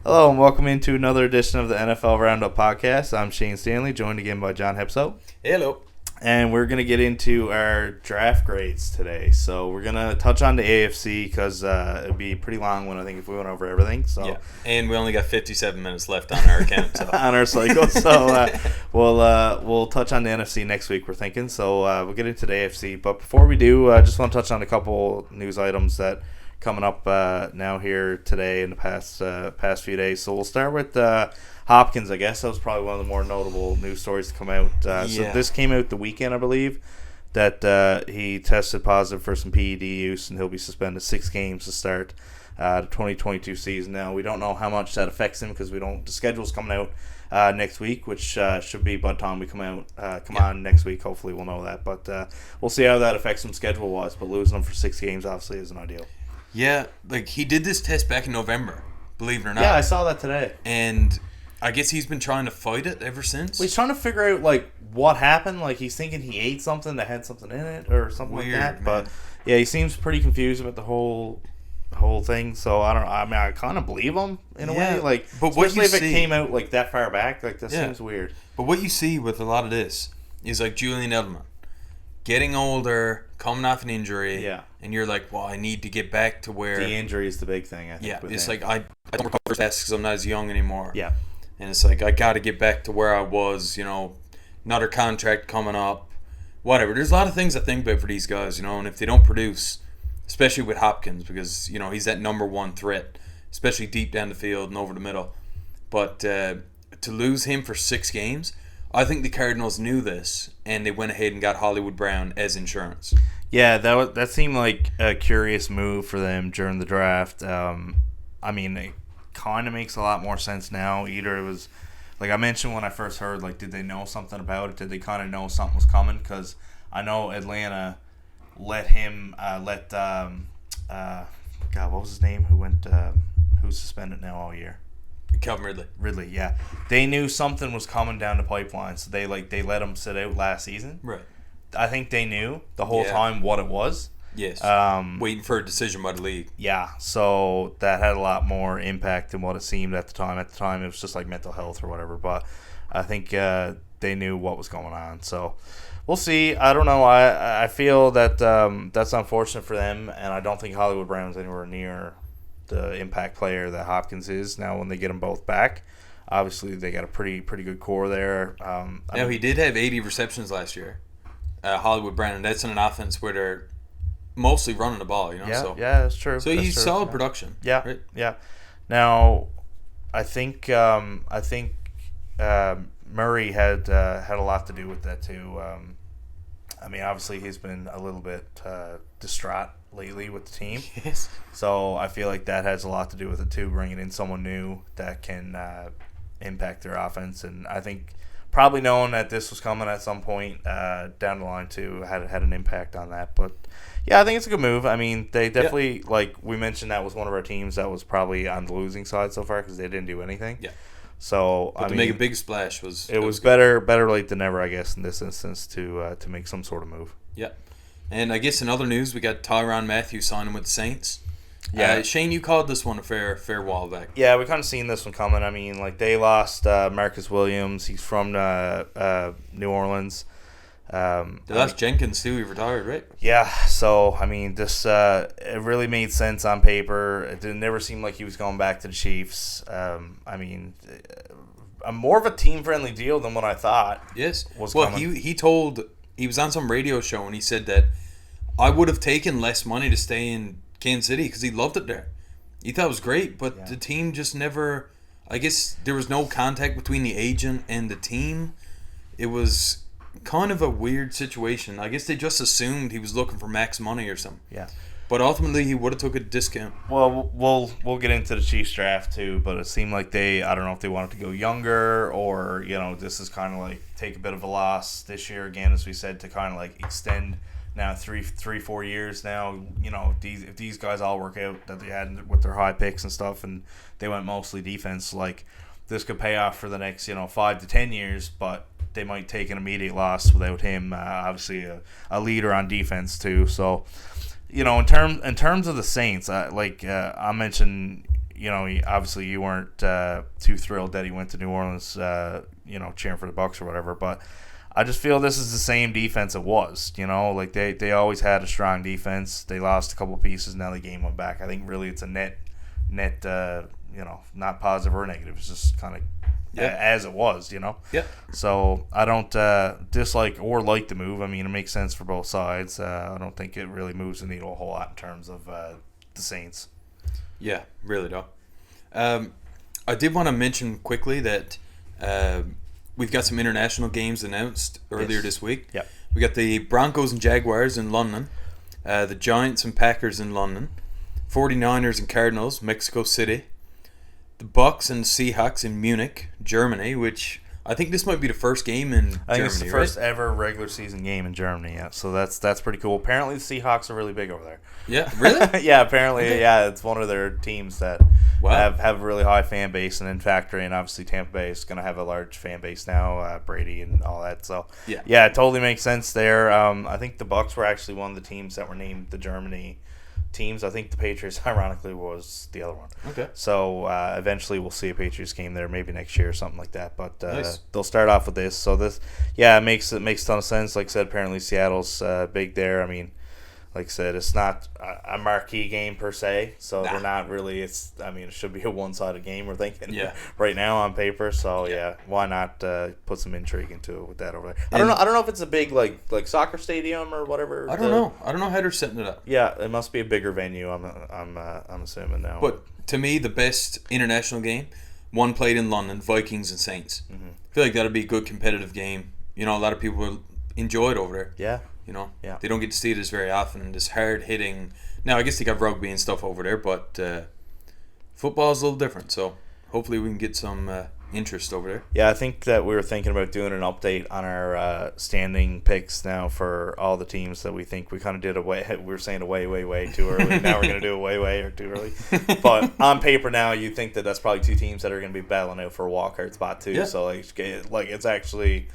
Hello and welcome into another edition of the NFL Roundup Podcast. I'm Shane Stanley, joined again by John Hepso. Hello. And we're going to get into our draft grades today. So we're going to touch on the AFC because it would be a pretty long one, I think, if we went over everything. So yeah, and we only got 57 minutes left on our account. So. on our cycle. So we'll touch on the NFC next week, we're thinking. So we'll get into the AFC. But before we do, I just want to touch on a couple news items that coming up now here today in the past few days. So we'll start with Hopkins, I guess. That was probably one of the more notable news stories to come out. So this came out the weekend, I believe, that he tested positive for some PED use, and he'll be suspended 6 games to start the 2022 season. Now, we don't know how much that affects him because the schedule's coming out next week, which should be by the time we come on next week. Hopefully we'll know that. But we'll see how that affects him schedule-wise. But losing him for 6 games obviously isn't ideal. Yeah, like he did this test back in November, believe it or not. Yeah, I saw that today. And I guess he's been trying to fight it ever since. Well, he's trying to figure out what happened. He's thinking he ate something that had something in it or something Weird, like that. Man. But yeah, he seems pretty confused about the whole thing. So I don't know. I mean, I kind of believe him in a way. But especially if it came out that far back. That seems weird. But what you see with a lot of this is Julian Edelman getting older, coming off an injury. Yeah. And you're like, well, I need to get back to where... The injury is the big thing, I think. Yeah, it's I don't recover as fast because I'm not as young anymore. Yeah. And it's I got to get back to where I was, another contract coming up, whatever. There's a lot of things I think about for these guys, and if they don't produce, especially with Hopkins, because, he's that number one threat, especially deep down the field and over the middle. But to lose him for 6 games, I think the Cardinals knew this, and they went ahead and got Hollywood Brown as insurance. Yeah, that seemed like a curious move for them during the draft. I mean, it kind of makes a lot more sense now. Either it was, like I mentioned when I first heard, did they know something about it? Did they kind of know something was coming? Because I know Atlanta let him, God, what was his name? Who's suspended now all year? Calvin Ridley, yeah. They knew something was coming down the pipeline, so they let him sit out last season. Right. I think they knew the whole time what it was. Yes. Waiting for a decision by the league. Yeah, so that had a lot more impact than what it seemed at the time. At the time, it was just mental health or whatever. But I think they knew what was going on. So we'll see. I don't know. I feel that that's unfortunate for them, and I don't think Hollywood Brown's anywhere near the impact player that Hopkins is. Now, when they get them both back, obviously they got a pretty good core there. He did have 80 receptions last year. Hollywood Brown, and that's in an offense where they're mostly running the ball, Yeah, so. Yeah, that's true. So he's solid production. Yeah, right? Yeah. Now, I think Murray had a lot to do with that too. I mean, obviously he's been a little bit distraught lately with the team. Yes. So I feel like that has a lot to do with it too, bringing in someone new that can impact their offense, and I think probably knowing that this was coming at some point down the line too had an impact on that. But yeah, I think it's a good move. I mean, they definitely, like we mentioned, that was one of our teams that was probably on the losing side so far because they didn't do anything. Yeah. So but to make a big splash was better late than never, I guess, in this instance to make some sort of move. Yeah. And I guess in other news, we got Tyrann Mathieu signing with the Saints. Yeah, Shane, you called this one a fair while back. Yeah, we kind of seen this one coming. I mean, they lost Marcus Williams. He's from New Orleans. They lost Jenkins too. He retired, right? Yeah. So I mean, this it really made sense on paper. It never seemed like he was going back to the Chiefs. I mean, more of a team friendly deal than what I thought. Yes. Was well, coming. he was on some radio show and he said that I would have taken less money to stay in Kansas City because he loved it there. He thought it was great, but the team just never... I guess there was no contact between the agent and the team. It was kind of a weird situation. I guess they just assumed he was looking for max money or something. Yeah. But ultimately, he would have took a discount. Well, we'll get into the Chiefs draft too, but it seemed like I don't know if they wanted to go younger or, this is kind of take a bit of a loss this year again, as we said, to kind of extend now 3-4 years now. If these guys all work out that they had with their high picks and stuff, and they went mostly defense, this could pay off for the next 5 to 10 years, but they might take an immediate loss without him. Obviously, a leader on defense too. So, in terms of the Saints, I mentioned obviously you weren't too thrilled that he went to New Orleans, cheering for the Bucs or whatever, but I just feel this is the same defense it was. Like they always had a strong defense. They lost a couple pieces, now they gained one back. I think really it's a net, not positive or negative. It's just kind of as it was, Yeah. So I don't dislike or like the move. I mean, it makes sense for both sides. I don't think it really moves the needle a whole lot in terms of the Saints. Yeah, really don't. I did want to mention quickly that we've got some international games announced earlier this week. Yeah. We got the Broncos and Jaguars in London, the Giants and Packers in London, 49ers and Cardinals, Mexico City, the Bucks and Seahawks in Munich, Germany, which I think this might be the first game in Germany. I think it's the first ever regular season game in Germany. Yeah, so that's pretty cool. Apparently, the Seahawks are really big over there. Yeah, really? Yeah, apparently, Okay. yeah, it's one of their teams that have a really high fan base, and in factory, and obviously Tampa Bay is going to have a large fan base now, Brady and all that. So yeah, it totally makes sense there. I think the Bucks were actually one of the teams that were named the Germany teams. I think the Patriots, ironically, was the other one. Okay. So eventually we'll see a Patriots game there, maybe next year or something like that. But Nice. they'll start off with this. So this, it makes a ton of sense. Like I said, apparently Seattle's big there. I mean, like I said, it's not a marquee game per se, so they're not really. It should be a one-sided game. We're thinking right now on paper. So why not put some intrigue into it with that over there? I don't know if it's a big like soccer stadium or whatever. I don't know how they're setting it up. Yeah, it must be a bigger venue. I'm assuming now. But to me, the best international game, one played in London, Vikings and Saints. Mm-hmm. I feel like that'll be a good competitive game. A lot of people will enjoy it over there. Yeah. They don't get to see this very often. This hard hitting. Now I guess they got rugby and stuff over there, but football is a little different. So hopefully we can get some interest over there. Yeah, I think that we were thinking about doing an update on our standing picks now for all the teams that we think we kind of did we were saying way too early. Now we're going to do it way or too early. But on paper now, you think that that's probably two teams that are going to be battling out for a wildcard spot too. Yeah. So like it's actually.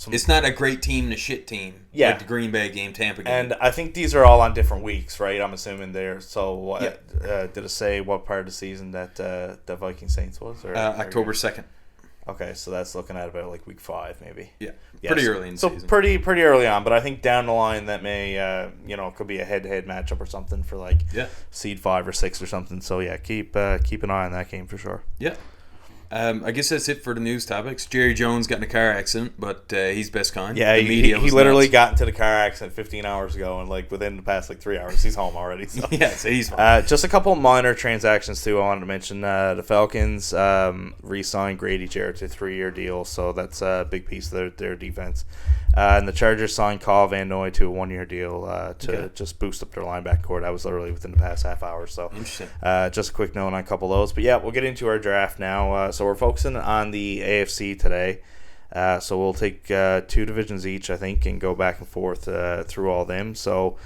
It's not a great team and a shit team. Yeah. Like the Green Bay game, Tampa game. And I think these are all on different weeks, right? I'm assuming there. So did it say what part of the season that the Viking Saints was? Or October 2nd. Okay, so that's looking at about like week 5 maybe. Yeah. Pretty early in the season. So pretty early on, but I think down the line that may could be a head-to-head matchup or something for like seed 5 or 6 or something. So keep an eye on that game for sure. Yeah. I guess that's it for the news topics. Jerry Jones got in a car accident, but he's best kind. Yeah, he literally got into the car accident 15 hours ago, and within the past 3 hours, he's home already. So. So he's fine. Just a couple minor transactions too. I wanted to mention the Falcons re-signed Grady Jarrett to a 3-year deal, so that's a big piece of their defense. And the Chargers signed Kyle Van Noy to a 1-year deal to just boost up their linebacker core. That was literally within the past half hour. So interesting. Just a quick note on a couple of those. But we'll get into our draft now. So we're focusing on the AFC today. So we'll take 2 divisions each, I think, and go back and forth through all them. So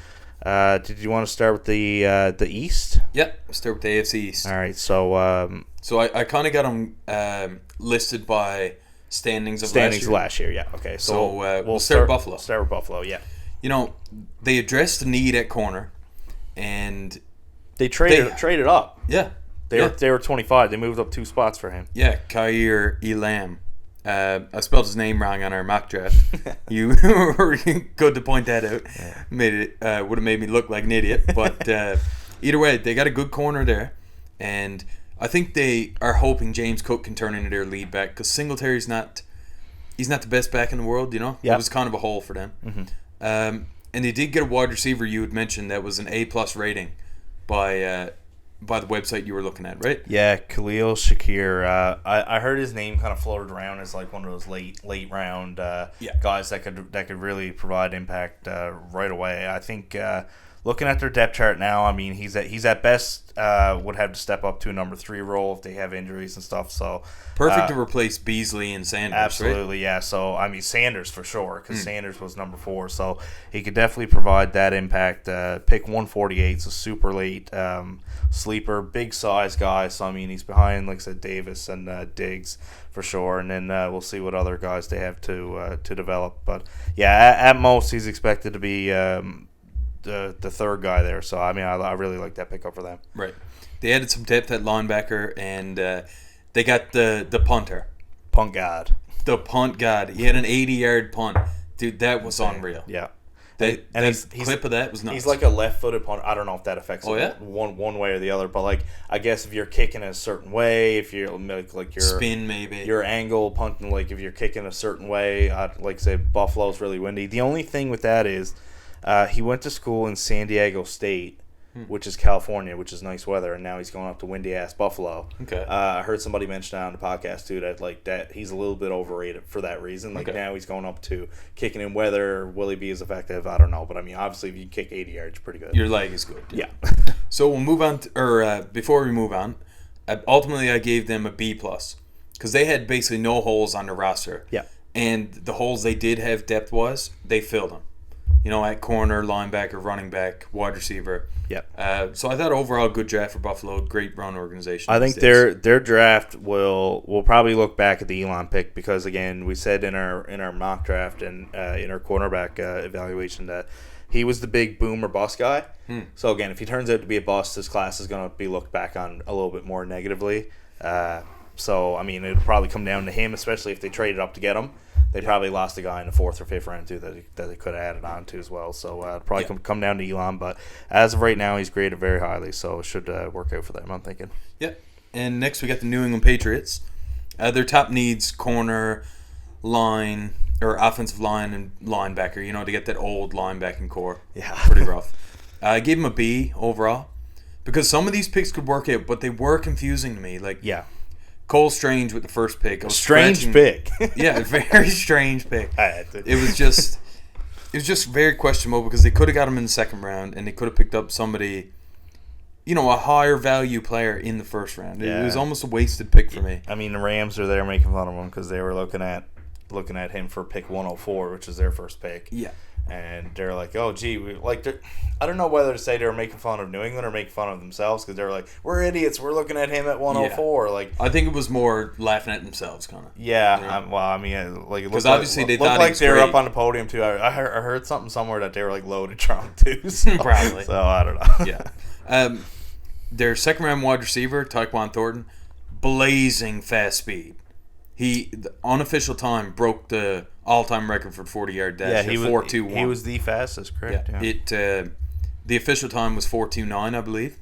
did you want to start with the East? Yeah, we'll start with the AFC East. All right. So I kind of got them listed by standings last year. Yeah. Okay. So we'll start with Buffalo. Start with Buffalo. Yeah. They addressed the need at corner, and they traded up. Yeah. They were 25. They moved up 2 spots for him. Yeah, Khair Elam. I spelled his name wrong on our mock draft. You were good to point that out. Yeah. Would have made me look like an idiot. But either way, they got a good corner there, and I think they are hoping James Cook can turn into their lead back because Singletary's not the best back in the world. It was kind of a hole for them. Mm-hmm. And they did get a wide receiver you had mentioned that was an A+ rating by the website you were looking at, right? Yeah, Khalil Shakir. I heard his name kind of floated around as like one of those late round guys that could really provide impact right away. I think looking at their depth chart now, I mean he's at best would have to step up to a number 3 role if they have injuries and stuff. So perfect to replace Beasley and Sanders. Absolutely, right? Yeah. So I mean Sanders for sure because Sanders was number 4, so he could definitely provide that impact. Pick 148, so super late sleeper, big size guy. So I mean he's behind, like I said, Davis and Diggs for sure, and then we'll see what other guys they have to develop. But yeah, at most he's expected to be the third guy there. So I mean I really like that pickup for them. Right. They added some depth at linebacker, and they got the punter. Punt God. The punt god. He had an 80-yard punt. Dude, that was unreal. Yeah. That he's clip of that was nuts. He's like a left-footed punter. I don't know if that affects Oh, yeah? one way or the other, but like I guess if you're kicking a certain way, if you're like your spin maybe, your angle punting, like if you're kicking a certain way, like say Buffalo's really windy. The only thing with that is he went to school in San Diego State, which is California, which is nice weather, and now he's going up to windy ass Buffalo. Okay. I heard somebody mention that on the podcast too, that like that he's a little bit overrated for that reason. Like now he's going up to kicking in weather. Will he be as effective? I don't know, but I mean, obviously, if you kick 80 yards, pretty good. Your leg is good. Yeah. So we'll move on, before we move on, ultimately I gave them a B plus because they had basically no holes on their roster. Yeah. And the holes they did have depth was they filled them. You know, at corner, linebacker, running back, wide receiver. Yep. So I thought overall good draft for Buffalo, great run organization. I think their draft will probably look back at the Elon pick because again we said in our mock draft and in our cornerback evaluation that he was the big boom or bust guy. So again, if he turns out to be a bust, this class is going to be looked back on a little bit more negatively. So I mean it'll probably come down to him, especially if they traded up to get him. They probably lost a guy in the 4th or 5th round, too, that they could have added on to as well. So it'll probably come down to Elon. But as of right now, he's graded very highly. So it should work out for them, I'm thinking. Yeah. And next we got the New England Patriots. Their top needs, corner, line, or offensive line and linebacker, you know, to get that old linebacking core. Yeah. Pretty rough. I gave him a B overall because some of these picks could work out, but they were confusing to me. Like, yeah. Cole Strange with the first pick. Strange pick. Yeah, very strange pick. I had to. It was just very questionable because they could have got him in the second round and they could have picked up somebody, you know, a higher value player in the first round. Yeah. It was almost a wasted pick for me. I mean, the Rams are there making fun of him because they were looking at him for pick 104, which is their first pick. Yeah. And they're like, oh, gee, I don't know whether to say they were making fun of New England or making fun of themselves because they're like, we're idiots. We're looking at him at 104. Yeah. Like, I think it was more laughing at themselves, kind of. Yeah. You know? Well, I mean, like, because obviously they thought like they were up on the podium too. I heard something somewhere that they were like loaded Trump too. So, probably. So I don't know. Yeah. Their second round wide receiver, Tyquan Thornton, blazing fast speed. He, the unofficial time, broke the all-time record for 40-yard dash. Yeah, he 4.21. He was the fastest, correct? Yeah. The official time was 4.29, I believe,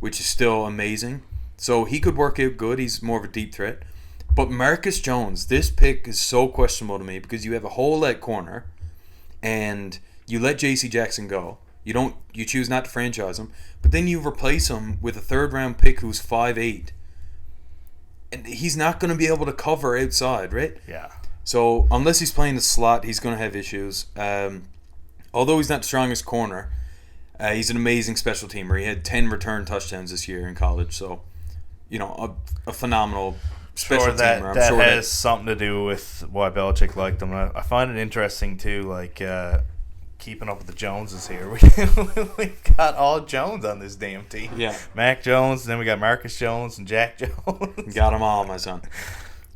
which is still amazing. So he could work out good. He's more of a deep threat. But Marcus Jones, this pick is so questionable to me because you have a hole at corner, and you let J.C. Jackson go. You choose not to franchise him, but then you replace him with a third-round pick who's 5'8". And he's not going to be able to cover outside, right? Yeah. So unless he's playing the slot, he's going to have issues. Although he's not the strongest corner, he's an amazing special teamer. He had 10 return touchdowns this year in college. So, you know, a phenomenal special teamer. That has something to do with why Belichick liked him. I find it interesting, too, like keeping up with the Joneses here. We've got all Jones on this damn team. Yeah. Mac Jones, and then we got Marcus Jones and Jack Jones. Got them all, my son.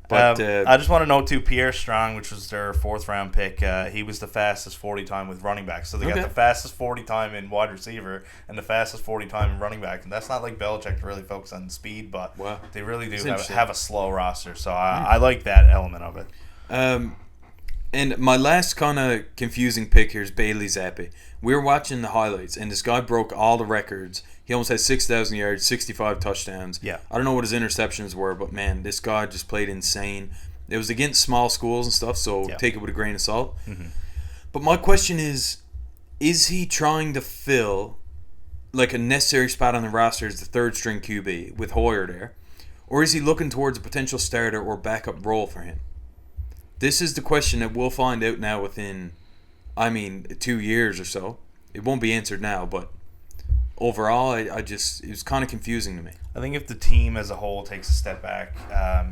But I just want to note, too, Pierre Strong, which was their 4th-round pick, he was the fastest 40 time with running back. So they got the fastest 40 time in wide receiver and the fastest 40 time in running back. And that's not like Belichick to really focus on speed, but they really do have a slow roster. So I like that element of it. And my last kind of confusing pick here is Bailey Zappi. We were watching the highlights, and this guy broke all the records. He almost had 6,000 yards, 65 touchdowns. Yeah. I don't know what his interceptions were, but, man, this guy just played insane. It was against small schools and stuff, so take it with a grain of salt. But my question is he trying to fill, like, a necessary spot on the roster as the third-string QB with Hoyer there? Or is he looking towards a potential starter or backup role for him? This is the question that we'll find out now within, 2 years or so. It won't be answered now, but overall, it was kind of confusing to me. I think if the team as a whole takes a step back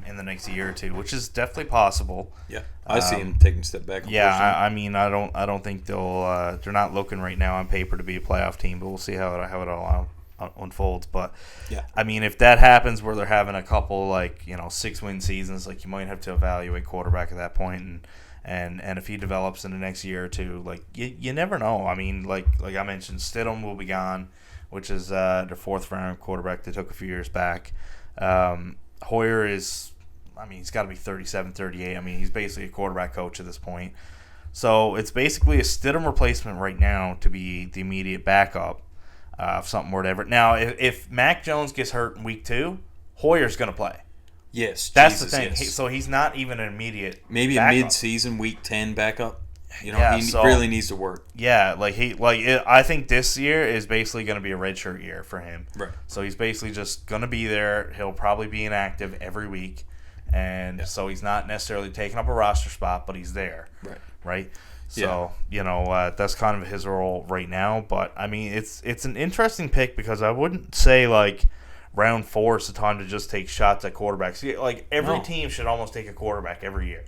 in the next year or two, which is definitely possible. Yeah, I see him taking a step back. Yeah, I don't think they're not looking right now on paper to be a playoff team, but we'll see how it all unfolds. But yeah, if that happens where they're having a couple 6-win seasons, like you might have to evaluate quarterback at that point, and if he develops in the next year or two, like you never know. I mean, like I mentioned, Stidham will be gone. which is their 4th round quarterback they took a few years back. Hoyer is, he's got to be 37, 38. He's basically a quarterback coach at this point. So it's basically a Stidham replacement right now to be the immediate backup if something were to ever. Now, if Mac Jones gets hurt in week 2, Hoyer's going to play. Yes, that's Jesus, the thing. Yes. So he's not even an immediate maybe backup. a mid-season week 10 backup. He so, really needs to work. Yeah, I think this year is basically going to be a redshirt year for him. Right. So he's basically just going to be there. He'll probably be inactive every week, and so he's not necessarily taking up a roster spot, but he's there. Right. So that's kind of his role right now. But it's an interesting pick because I wouldn't say round 4 is the time to just take shots at quarterbacks. Every team should almost take a quarterback every year.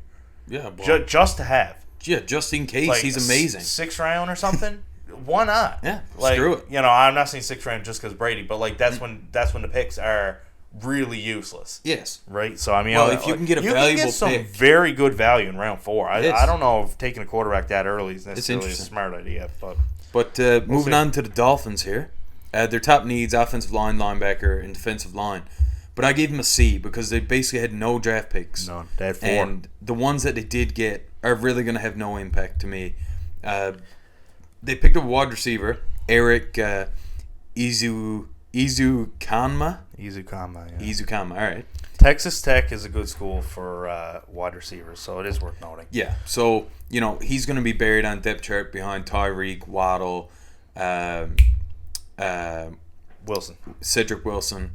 Yeah, just to have. Yeah, just in case. He's amazing. 6th round or something. Why not? Yeah, screw it. I'm not saying 6th round just because Brady, but that's when the picks are really useless. Yes. Right. So if you can get a valuable some pick, very good value in round 4. I don't know if taking a quarterback that early is necessarily a smart idea, but moving on to the Dolphins here, their top needs: offensive line, linebacker, and defensive line. But I gave them a C because they basically had no draft picks. None. They had 4. And the ones that they did get are really going to have no impact to me. They picked up a wide receiver, Eric Izukanma. Izukanma, all right. Texas Tech is a good school for wide receivers, so it is worth noting. Yeah, so, he's going to be buried on depth chart behind Tyreek, Waddle, Wilson. Cedric Wilson,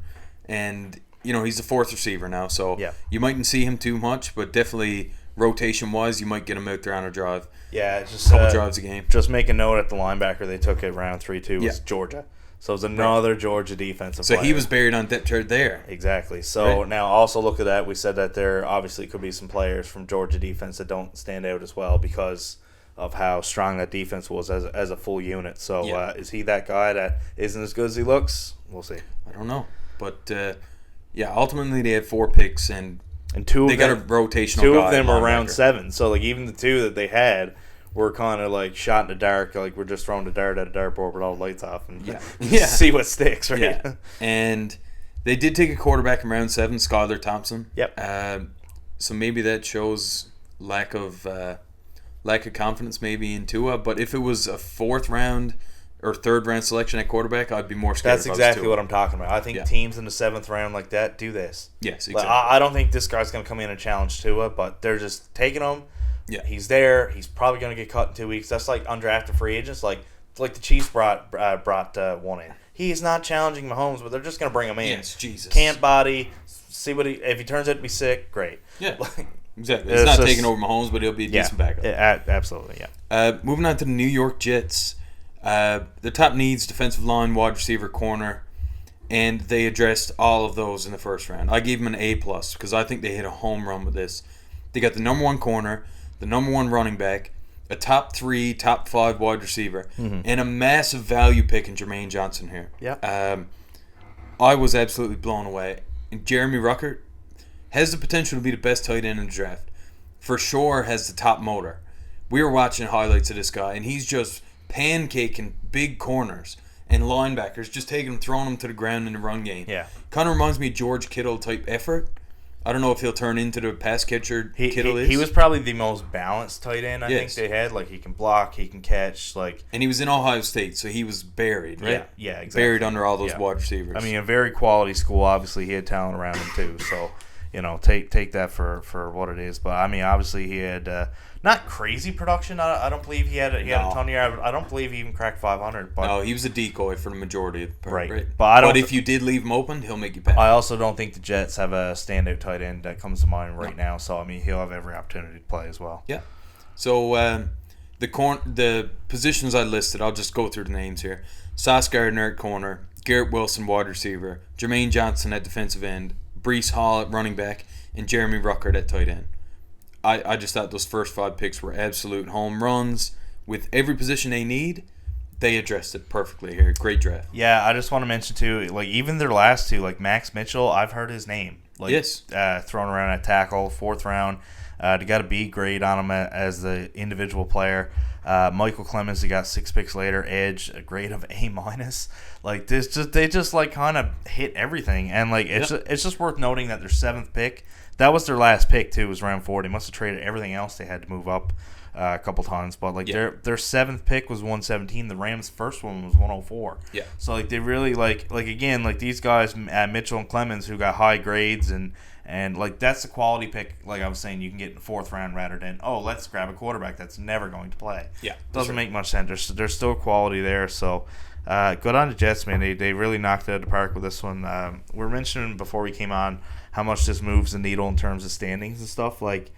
and... he's the 4th receiver now, so you mightn't see him too much, but definitely rotation-wise, you might get him out there on a drive. Yeah, just a couple drives a game. Just make a note at the linebacker they took at round 3 too was Georgia. So it's another Georgia defensive player. So he was buried on depth chart there. Exactly. So now also look at that. We said that there obviously could be some players from Georgia defense that don't stand out as well because of how strong that defense was as a full unit. So is he that guy that isn't as good as he looks? We'll see. I don't know, but. Ultimately they had 4 picks and 2 they of got them, a rotational 2 guy of them were linebacker. round 7. So even the 2 that they had were kind of shot in the dark. We're just throwing the dart at a dartboard with all the lights off and see what sticks, right? Yeah. And they did take a quarterback in round 7, Skylar Thompson. Yep. So maybe that shows lack of confidence maybe in Tua. But if it was a 4th round or 3rd round selection at quarterback, I'd be more scared. That's exactly what I'm talking about. I think teams in the 7th round like that do this. Yes, exactly. I don't think this guy's going to come in and challenge Tua, but they're just taking him. Yeah. He's there. He's probably going to get cut in 2 weeks. That's like undrafted free agents. Like the Chiefs brought one in. He's not challenging Mahomes, but they're just going to bring him in. Yes, Jesus. Can't body. See what if he turns out to be sick, great. Yeah. Exactly. It's not taking over Mahomes, but he'll be a decent backup. Absolutely, yeah. Moving on to the New York Jets. The top needs: defensive line, wide receiver, corner, and they addressed all of those in the 1st round. I gave them an A+ because I think they hit a home run with this. They got the number 1 corner, the number 1 running back, a top 3, top 5 wide receiver, and a massive value pick in Jermaine Johnson here. Yeah. I was absolutely blown away. And Jeremy Ruckert has the potential to be the best tight end in the draft. For sure has the top motor. We were watching highlights of this guy, and he's just pancaking big corners and linebackers, just taking them, throwing them to the ground in the run game. Yeah. Kind of reminds me of George Kittle type effort. I don't know if he'll turn into the pass catcher Kittle is. He was probably the most balanced tight end I think they had. He can block, he can catch. And he was in Ohio State, so he was buried, right? Yeah, exactly. Buried under all those wide receivers. A very quality school. Obviously, he had talent around him too. So, take that for what it is. But obviously, he had not crazy production. I don't believe he had a ton of yards. I don't believe he even cracked 500. But no, he was a decoy for the majority of the part, right? But if you did leave him open, he'll make you pass. I also don't think the Jets have a standout tight end that comes to mind right now. So he'll have every opportunity to play as well. Yeah. So the positions I listed, I'll just go through the names here. Sauce Gardner at corner, Garrett Wilson wide receiver, Jermaine Johnson at defensive end, Breece Hall at running back, and Jeremy Ruckert at tight end. I just thought those first 5 picks were absolute home runs. With every position they need, they addressed it perfectly here. Great draft. Yeah, I just want to mention too, even their last 2, Max Mitchell, I've heard his name. like Yes. thrown around at tackle, 4th round. They got a B grade on him as the individual player. Michael Clemens, they got 6 picks later. Edge, a grade of A minus. Like this, they just like kind of hit everything, and like it's just worth noting that their 7th pick, that was their last pick too, was round 4. They must have traded everything else they had to move up a couple times, but like their 7th pick was 117. The Rams' first one was 104. Yeah. So like they really like again, like these guys, Mitchell and Clemens, who got high grades and like that's the quality pick. Like I was saying, you can get in the 4th round rather than let's grab a quarterback that's never going to play. Yeah, doesn't make much sense. There's still quality there. So good on the Jets, man. They really knocked it out of the park with this one. We were mentioning before we came on how much this moves the needle in terms of standings and stuff. Like,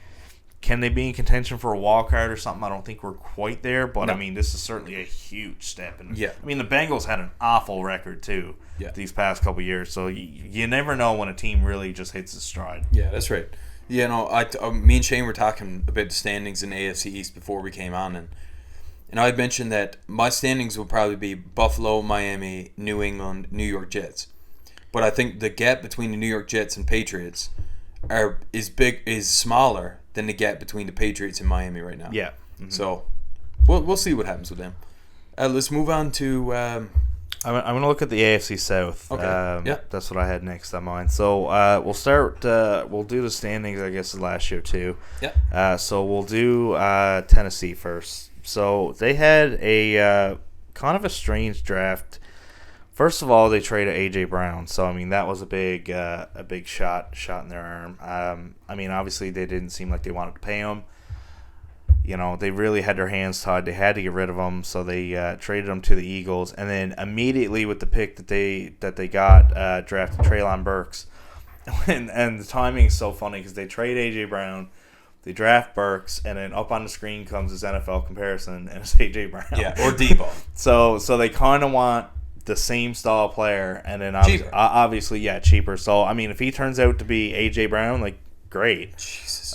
can they be in contention for a wild card or something? I don't think we're quite there, but No. I mean, this is certainly a huge step. And Yeah. I mean, the Bengals had an awful record too these past couple years, so you never know when a team really just hits its stride. Yeah, that's right. Yeah, no, me and Shane were talking about the standings in the AFC East before we came on, and I had mentioned that my standings will probably be Buffalo, Miami, New England, New York Jets. But I think the gap between the New York Jets and Patriots is smaller than the gap between the Patriots and Miami right now. Yeah. Mm-hmm. So we'll see what happens with them. Let's move on to. I'm going to look at the AFC South. Okay. That's what I had next on mine. So we'll start. We'll do the standings, I guess, last year too. Yeah. So we'll do Tennessee first. So they had a kind of a strange draft. First of all, they traded A.J. Brown, so I mean that was a big shot in their arm. I mean, obviously they didn't seem like they wanted to pay him. You know, they really had their hands tied. They had to get rid of him, so they traded him to the Eagles, and then immediately with the pick that they got, drafted Treylon Burks, and the timing is so funny because they trade A.J. Brown. They draft Burks, and then up on the screen comes his NFL comparison, and it's A.J. Brown. Yeah, or Debo. So they kind of want the same style player, and then obviously, cheaper. So, I mean, if he turns out to be A.J. Brown, like, great. Jesus.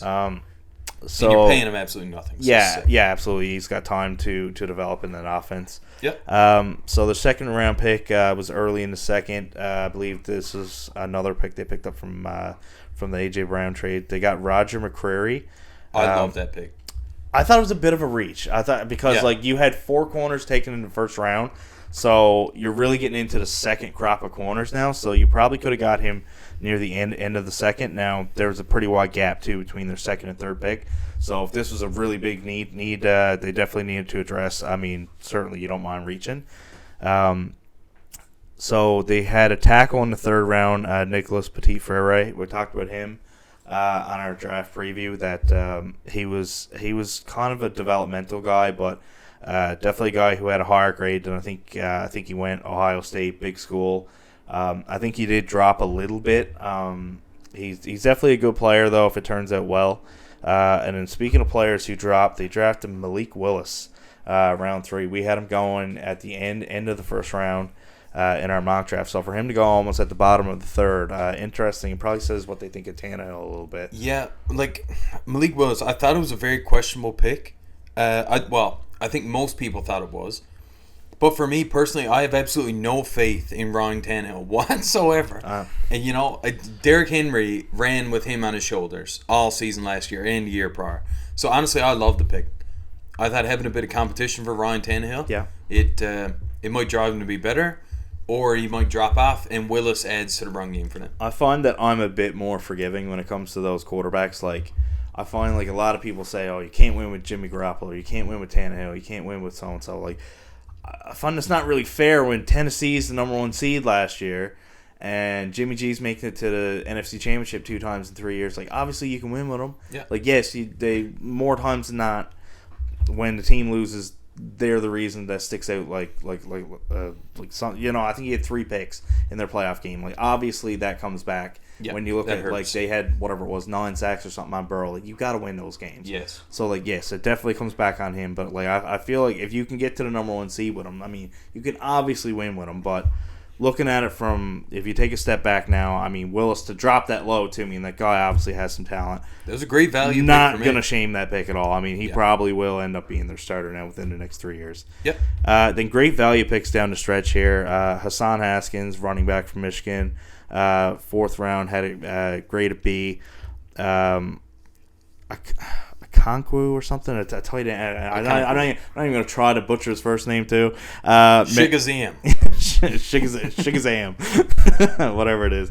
So and you're paying him absolutely nothing. So absolutely. He's got time to develop in that offense. Yep. So the second round pick was early in the second. I believe this is another pick they picked up from the A.J. Brown trade. They got Roger McCreary. I love that pick. I thought it was a bit of a reach. I thought because like you had 4 corners taken in the first round, so you're really getting into the second crop of corners now. So you probably could have got him near the end of the second. Now there was a pretty wide gap too between their second and third pick. So if this was a really big need they definitely needed to address. I mean, certainly you don't mind reaching. So they had a tackle in the third round, Nicholas Petit-Frere. We talked about him on our draft preview that he was kind of a developmental guy, but definitely a guy who had a higher grade than I think he went Ohio State, big school. I think he did drop a little bit. He's definitely a good player though if it turns out well. And then speaking of players who dropped, they drafted Malik Willis round 3. We had him going at the end of the first round in our mock draft. So for him to go almost at the bottom of the third, interesting. It probably says what they think of Tannehill a little bit. Yeah, like Malik Willis, I thought it was a very questionable pick. I think most people thought it was. But for me personally, I have absolutely no faith in Ryan Tannehill whatsoever. And Derrick Henry ran with him on his shoulders all season last year and the year prior. So honestly, I love the pick. I thought having a bit of competition for Ryan Tannehill, it might drive him to be better, or he might drop off, and Willis adds to the run game for them. I find that I'm a bit more forgiving when it comes to those quarterbacks. Like, I find like a lot of people say, "Oh, you can't win with Jimmy Garoppolo, you can't win with Tannehill, you can't win with so and so." Like, I find it's not really fair when Tennessee's the number 1 seed last year, and Jimmy G's making it to the NFC Championship 2 times in 3 years. Like, obviously you can win with them. Yeah. Like, yes, they more times than not, when the team loses, they're the reason that sticks out. Like some. I think he had 3 picks in their playoff game. Like, obviously that comes back. Yeah, when you look at hurts. like they had whatever it was 9 sacks or something on Burrow. Like, you got to win those games. Yes. So like yes, it definitely comes back on him. But like I feel like if you can get to the number 1 seed with him, I mean you can obviously win with him. But looking at it from if you take a step back now, I mean Willis to drop that low to me, and that guy obviously has some talent. That was a great value. Not pick for gonna me. shame that pick at all. I mean he probably will end up being their starter now within the next 3 years. Yep. Then great value picks down the stretch here. Hassan Haskins, running back from Michigan. 4th round, had a grade of B. Konkwu or something. I tell you, I'm not even going to try to butcher his first name too. Shigazam. Shigazam. Whatever it is.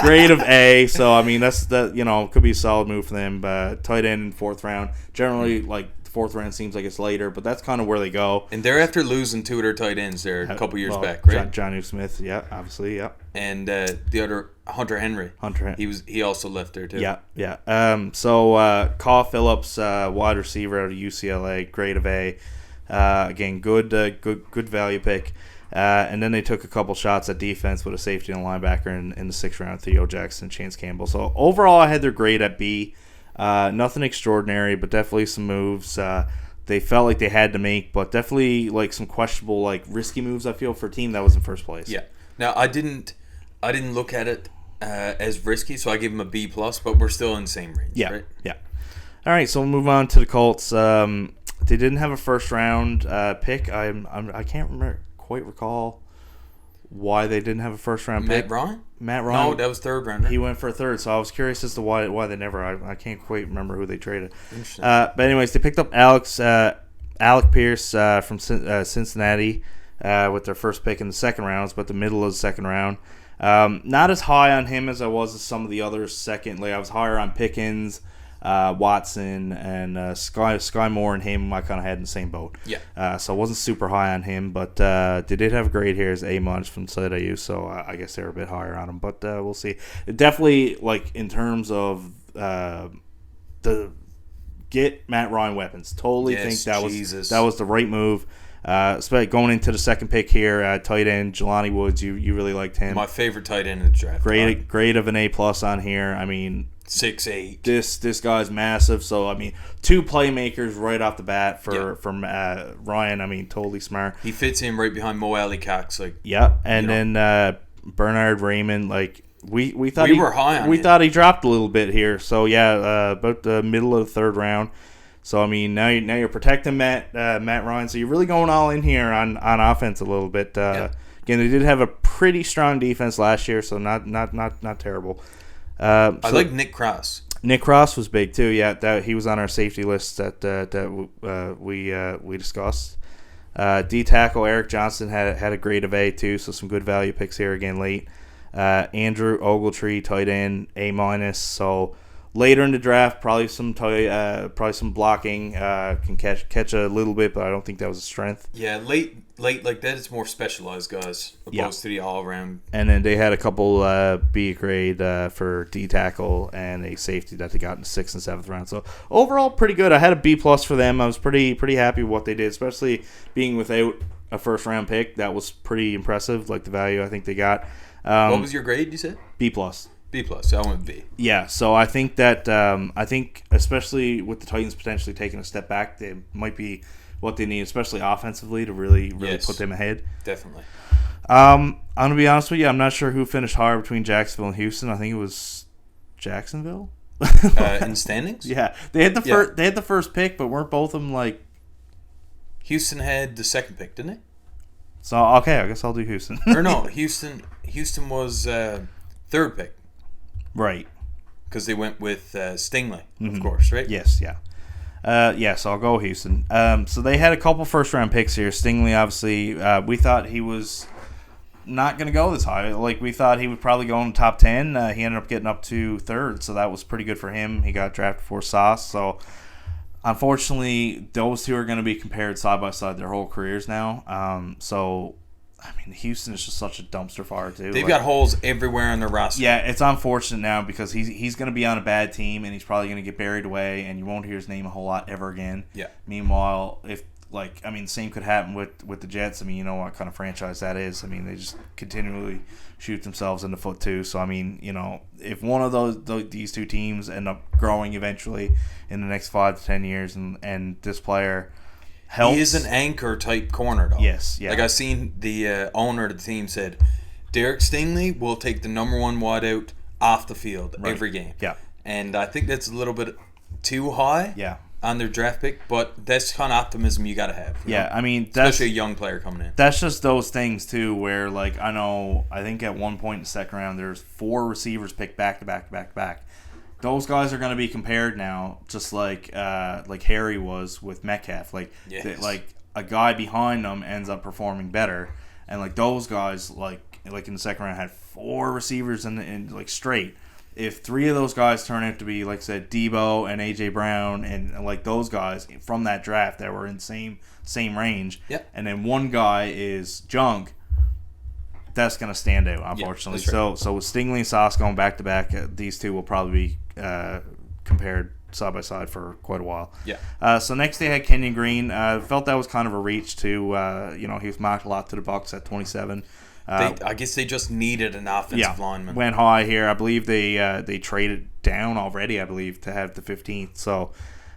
Grade of A. So I mean could be a solid move for them. Tight end in 4th round. Generally, like, 4th round seems like it's later, but that's kind of where they go. And they're after losing 2 of their tight ends there a couple years back, right? Jonnu Smith, yeah, obviously, yeah. And the other Hunter Henry. He also left there too. Yeah. So Kyle Phillips, wide receiver out of UCLA, grade of A. Again, good value pick. And then they took a couple shots at defense with a safety and a linebacker in the 6th round, Theo Jackson, Chance Campbell. So overall, I had their grade at B. Nothing extraordinary, but definitely some moves they felt like they had to make, but definitely like some questionable, like, risky moves, I feel, for a team that was in first place. Yeah. Now, I didn't look at it as risky, so I gave them a B+, but we're still in the same range, right? Yeah. All right, so we'll move on to the Colts. They didn't have a first round pick. I can't quite recall why they didn't have a first round pick. Matt Ryan? No, that was 3rd round. Right? He went for a 3rd, so I was curious as to why they never. I can't quite remember who they traded. But anyways, they picked up Alec Pierce from Cincinnati with their first pick in the 2nd round, but the middle of the 2nd round. Not as high on him as I was as some of the others. Second, like, I was higher on Pickens, Watson, and Sky Moore and him. I kind of had in the same boat. Yeah. So I wasn't super high on him, but they did have a grade here as A- from site I use, so I guess they were a bit higher on him. But we'll see. Definitely, like, in terms of the get Matt Ryan weapons. Totally think that was the right move. Especially going into the 2nd pick here, tight end Jelani Woods. You really liked him. My favorite tight end in the draft. Grade of an A+ on here. I mean, 6'8". This guy's massive. So I mean, 2 playmakers right off the bat from Ryan. I mean, totally smart. He fits in right behind Mo Alley Cox. Then Bernard Raymond. Like, we thought we were high on. We thought he dropped a little bit here. So about the middle of the 3rd round. So I mean, now you're protecting Matt Ryan. So you're really going all in here on offense a little bit. Again, they did have a pretty strong defense last year, so not terrible. I like Nick Cross. Nick Cross was big too. Yeah, that he was on our safety list that we discussed. D tackle Eric Johnson had a grade of A too, so some good value picks here again late. Andrew Ogletree, tight end, A-. So later in the draft, probably some blocking, can catch a little bit, but I don't think that was a strength. Yeah, late like that, it's more specialized guys opposed to the all around. And then they had a couple B grade for D tackle and a safety that they got in the 6th and 7th round. So overall, pretty good. I had a B+ for them. I was pretty happy with what they did, especially being without a first round pick. That was pretty impressive. Like the value I think they got. What was your grade? You said B+. B+. I went B. Yeah, so I think that especially with the Titans potentially taking a step back, they might be what they need, especially offensively, to really put them ahead. Definitely. I'm gonna be honest with you. I'm not sure who finished higher between Jacksonville and Houston. I think it was Jacksonville. In standings? Yeah, they had the first pick, but weren't both of them like? Houston had the 2nd pick, didn't they? So okay, I guess I'll do Houston. Or no, Houston was 3rd pick. Right. Because they went with Stingley, of course, right? Yes, yeah. So I'll go Houston. So they had a couple first-round picks here. Stingley, obviously, we thought he was not going to go this high. Like, we thought he would probably go in the top 10. He ended up getting up to 3rd, so that was pretty good for him. He got drafted for Sauce. So, unfortunately, those two are going to be compared side by side their whole careers now. So, I mean, Houston is just such a dumpster fire, too. They've got holes everywhere on their roster. Yeah, it's unfortunate now because he's going to be on a bad team and he's probably going to get buried away and you won't hear his name a whole lot ever again. Yeah. Meanwhile, same could happen with the Jets. I mean, you know what kind of franchise that is. I mean, they just continually shoot themselves in the foot, too. So, I mean, you know, if one of these two teams end up growing eventually in the next 5 to 10 years and this player helps. He is an anchor type corner, though. Yes, yeah. Like I seen the owner of the team said, Derek Stingley will take the number 1 wide out off the field every game. Yeah. And I think that's a little bit too high. Yeah. on their draft pick, but that's kind of optimism you got to have. You know? I mean, that's, especially a young player coming in. That's just those things too, where like I think at one point in the second round, there's 4 receivers picked back to back to back to back. Those guys are going to be compared now, just like Harry was with Metcalf. Like a guy behind them ends up performing better, and like those guys like in the second round had 4 receivers in like straight. If 3 of those guys turn out to be, like I said, Debo and AJ Brown and like those guys from that draft that were in same range, and then one guy is junk, that's going to stand out, unfortunately. Right. So with Stingley and Sauce going back to back, these two will probably be compared side by side for quite a while. So next they had Kenyon Green. Felt that was kind of a reach to he was marked a lot to the Bucs at 27. I guess they just needed an offensive lineman. Went high here. I believe they traded down already, I believe, to have the 15th. So,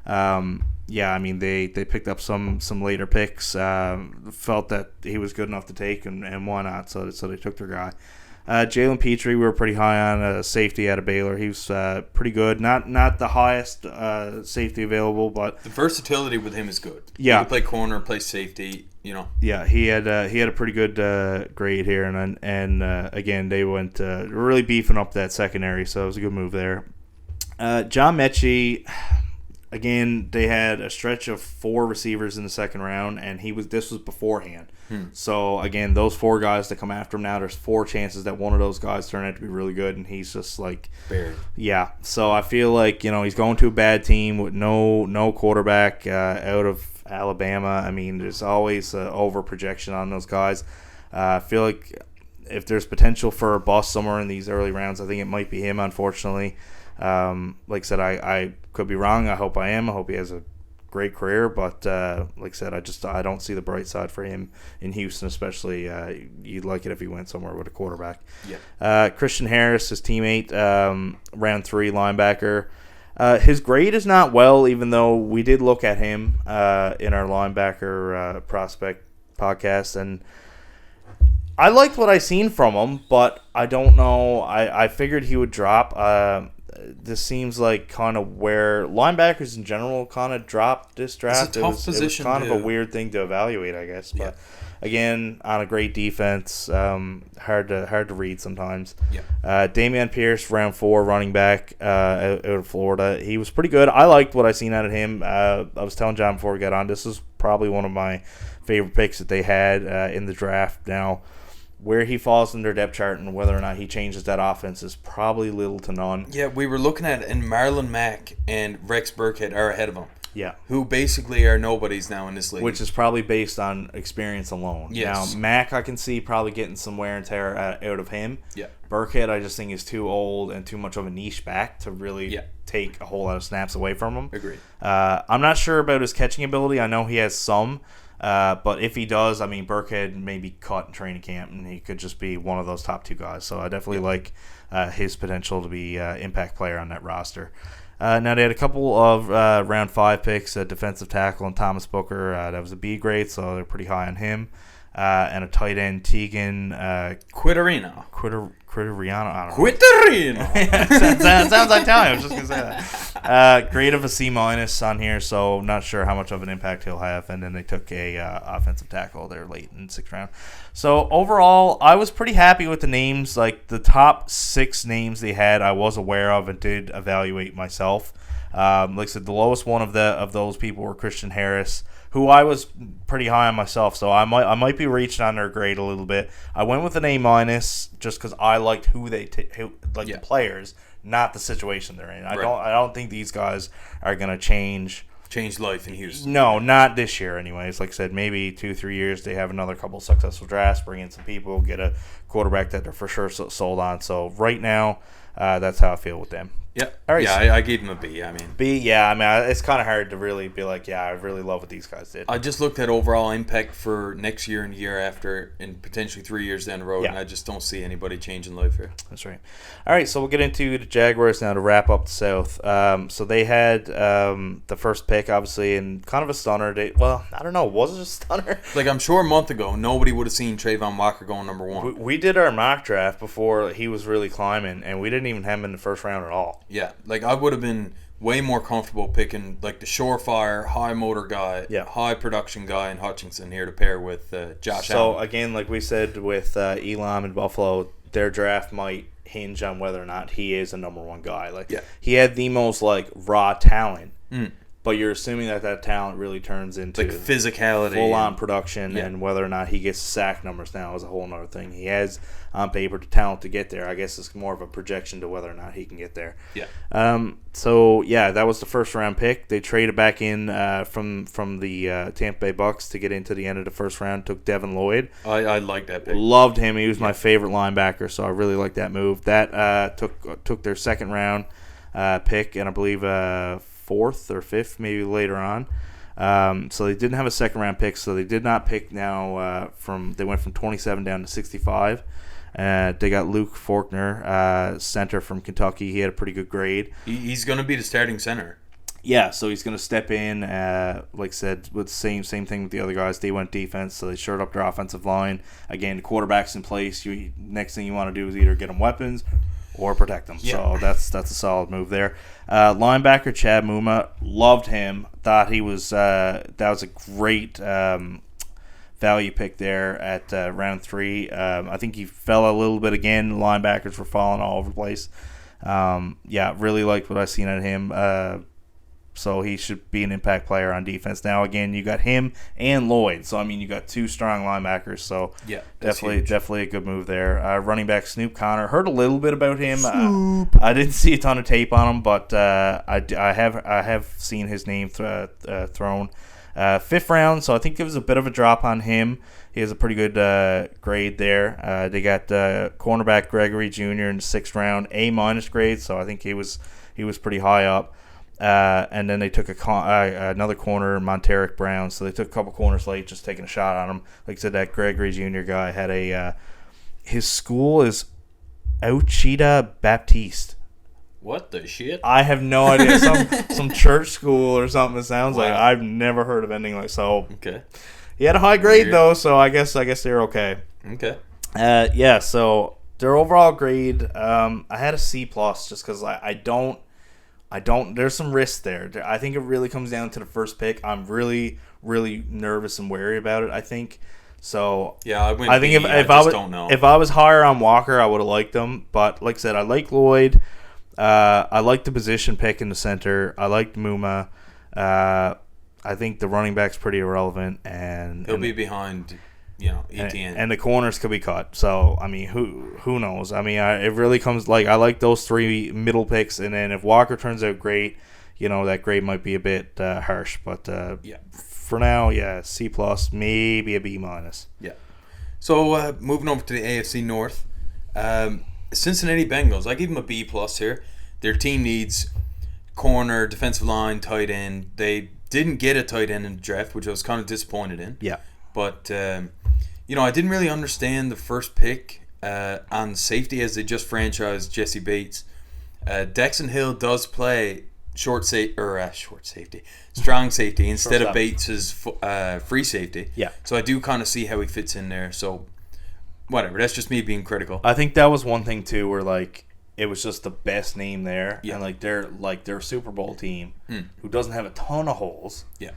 I mean, they picked up some later picks. Felt that he was good enough to take, and why not? So they took their guy. Jalen Petrie, we were pretty high on, safety out of Baylor. He was pretty good. Not the highest safety available, but the versatility with him is good. Yeah, he can play corner, play safety. Yeah, he had a pretty good grade here, and again they went really beefing up that secondary, so it was a good move there. John Mechie, again they had a stretch of 4 receivers in the second round, and this was beforehand. So again, those 4 guys that come after him now, there's 4 chances that one of those guys turn out to be really good, and he's just like barely. Yeah, so I feel like he's going to a bad team with no quarterback out of Alabama. I mean, there's always over projection on those guys. I feel like if there's potential for a bust somewhere in these early rounds, I think it might be him, unfortunately. Like I said, I could be wrong. I hope I am. I hope he has a great career, but like I said, I don't see the bright side for him in Houston, especially. You'd like it if he went somewhere with a quarterback. Christian Harris, his teammate, round 3 linebacker. His grade is not well, even though we did look at him in our linebacker prospect podcast, and I liked what I seen from him, but I don't know. I figured he would drop. This seems like kind of where linebackers in general kind of dropped this draft. It's a tough position. It was kind of a weird thing to evaluate, I guess. But again, on a great defense, hard to read sometimes. Damian Pierce, round 4, running back out of Florida. He was pretty good. I liked what I seen out of him. I was telling John before we got on, this is probably one of my favorite picks that they had in the draft. Now, where he falls in their depth chart and whether or not he changes that offense is probably little to none. Yeah, we were looking at it, and Marlon Mack and Rex Burkhead are ahead of him. Yeah. Who basically are nobodies now in this league. Which is probably based on experience alone. Yes. Now, Mack, I can see probably getting some wear and tear out of him. Yeah. Burkhead, I just think is too old and too much of a niche back to really take a whole lot of snaps away from him. Agreed. I'm not sure about his catching ability. I know he has some. But if he does, I mean, Burkhead may be cut in training camp, and he could just be one of those top 2 guys. So I definitely like his potential to be impact player on that roster. Now, they had a couple of round 5 picks, a defensive tackle and Thomas Booker. That was a B grade, so they're pretty high on him. And a tight end, Tegan Quitterino. Quitteriano. I don't know. Quitterino. Sounds like Italian. I was just going to say that. Grade of a C- on here, so not sure how much of an impact he'll have. And then they took a offensive tackle there late in the 6th round. So overall, I was pretty happy with the names. Like the top 6 names they had, I was aware of and did evaluate myself. Like I said, the lowest one of those people were Christian Harris, who I was pretty high on myself, so I might be reaching on their grade a little bit. I went with an A- just because I liked the players, not the situation they're in. I don't think these guys are gonna change life in Houston. No, not this year, anyways. Like I said, maybe 2-3 years they have another couple successful drafts, bring in some people, get a quarterback that they're for sure sold on. So right now, that's how I feel with them. Yeah. All right. Yeah, I gave him a B. I mean, B. Yeah. I mean, it's kind of hard to really be like, yeah, I really love what these guys did. I just looked at overall impact for next year and the year after, and potentially 3 years down the road, and I just don't see anybody changing life here. That's right. All right, so we'll get into the Jaguars now to wrap up the South. So they had the first pick, obviously, and kind of a stunner. I don't know, was it a stunner? Like, I'm sure a month ago, nobody would have seen Trayvon Walker going number 1. We did our mock draft before he was really climbing, and we didn't even have him in the first round at all. Yeah, like I would have been way more comfortable picking like the surefire, high motor guy, Yeah. high production guy in Hutchinson here to pair with Josh So Allen. again, like we said with Elam and Buffalo, their draft might hinge on whether or not he is a number one guy. Like Yeah. he had the most like raw talent, Mm. but you're assuming that talent really turns into Like physicality. full on and- production, Yeah. and whether or not he gets sack numbers now is a whole other thing. He has on paper the talent to get there. I guess it's more of a projection to whether or not he can get there. Yeah. So yeah, that was the first round pick. They traded back in from the Tampa Bay Bucks to get into the end of the first round. Took Devin Lloyd. I like that pick. Loved him. He was my favorite linebacker, so I really like that move. That took their second round pick, and I believe fourth or fifth, maybe later on. So they didn't have a second round pick, so they did not pick now they went from 27 down to 65. They got Luke Faulkner, center from Kentucky. He had a pretty good grade. He's going to be the starting center. Yeah, so he's going to step in, like I said, with the same thing with the other guys. They went defense, so they shored up their offensive line. Again, the quarterback's in place. Next thing you want to do is either get them weapons or protect them. Yeah. So that's a solid move there. Linebacker Chad Muma, loved him. Thought he was that was a great value pick there at round 3. I think he fell a little bit again. Linebackers were falling all over the place. Really liked what I seen at him. So he should be an impact player on defense. Now, again, you got him and Lloyd. So, I mean, you got two strong linebackers. So, Yeah, that's definitely a good move there. Running back Snoop Connor. Heard a little bit about him. I didn't see a ton of tape on him, but I have seen his name thrown. 5th round, so I think it was a bit of a drop on him. He has a pretty good grade there. They got cornerback Gregory Jr. in the 6th round, A- grade, so I think he was pretty high up. And then they took another corner, Monteric Brown. So they took a couple corners late, just taking a shot on him. Like I said, that Gregory Jr. guy had his school is Ouachita Baptiste. What the shit? I have no idea. Some church school or something. It sounds like. Wow. I've never heard of anything like so. Okay. He had a high grade Weird. though, so I guess they're okay. Okay. So their overall grade, I had a C plus just because I don't. There's some risk there. I think it really comes down to the first pick. I'm really, really nervous and wary about it. I think so. Yeah, I think B, if I just was don't know. if I was higher on Walker, I would have liked him. But like I said, I like Lloyd. I like the position pick in the center. I like Muma. I think the running back's pretty irrelevant, and He'll be behind, ETN. and the corners could be cut. So I mean, who knows? I mean, it really comes like I like those 3 middle picks, and then if Walker turns out great, that grade might be a bit harsh. But for now, C plus, maybe a B minus. Yeah. So moving over to the AFC North, Cincinnati Bengals. I give them a B plus here. Their team needs corner, defensive line, tight end. They didn't get a tight end in the draft, which I was kind of disappointed in. Yeah. But I didn't really understand the first pick on safety as they just franchised Jesse Bates. Dexon Hill does play strong safety instead of Bates's free safety. Yeah. So I do kind of see how he fits in there. So whatever, that's just me being critical. I think that was one thing too, where like it was just the best name there, Yeah. and they're a Super Bowl team who doesn't have a ton of holes. Yeah.